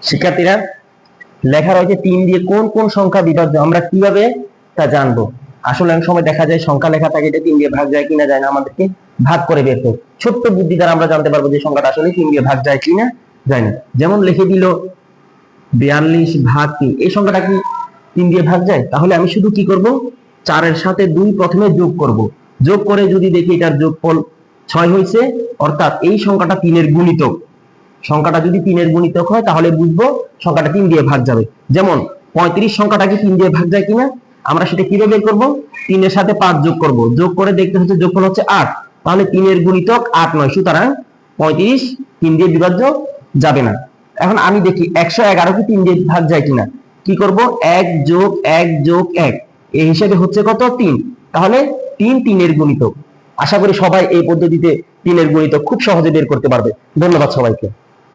শিক্ষার্থীরা, লেখা রয়েছে 3 দিয়ে কোন কোন সংখ্যা বিভাজ্য, আমরা কিভাবে তা জানবো। আসলে অনেক সময় দেখা যায় সংখ্যা লেখা থাকে, এটা 3 দিয়ে ভাগ যায় কিনা যায় না, আমাদেরকে ভাগ করে বের করতে, ছোট্ট বুদ্ধি দ্বারা আমরা জানতে পারবো যে সংখ্যাটা আসলে 3 দিয়ে ভাগ যায় কিনা যায় না। যেমন লিখে দিল 42 ভাগ 3, এই সংখ্যাটা কি 3 দিয়ে ভাগ যায়? তাহলে আমি শুধু কি করব, 4 এর সাথে 2 প্রথমে যোগ করব, যোগ করে যদি দেখি এটার যোগফল 6 হয়েছে, অর্থাৎ এই সংখ্যাটা 3 এর গুণিতক। সংখ্যাটা যদি 3 এর গুণিতক হয় তাহলে বুঝবো সংখ্যাটা 3 দিয়ে ভাগ যাবে। যেমন 35 সংখ্যাটা কি 3 দিয়ে ভাগ যায় কিনা, আমরা সেটা কিভাবে বের করব, 3 এর সাথে 5 যোগ করব, যোগ করে দেখতে হচ্ছে যোগফল হচ্ছে 8, তাহলে 3 এর গুণিতক 8 নয়, সুতরাং 35 3 দিয়ে বিভাজ্য যাবে না। এখন আমি দেখি 111 কি 3 দিয়ে ভাগ যায় কিনা, কি করব, 1 যোগ 1 যোগ 1, এই হিসেবে হচ্ছে কত, 3, তাহলে 3 3 এর গুণিতক। আশা করি সবাই এই পদ্ধতিতে 3 এর গুণিতক খুব সহজে বের করতে পারবে। ধন্যবাদ সবাইকে।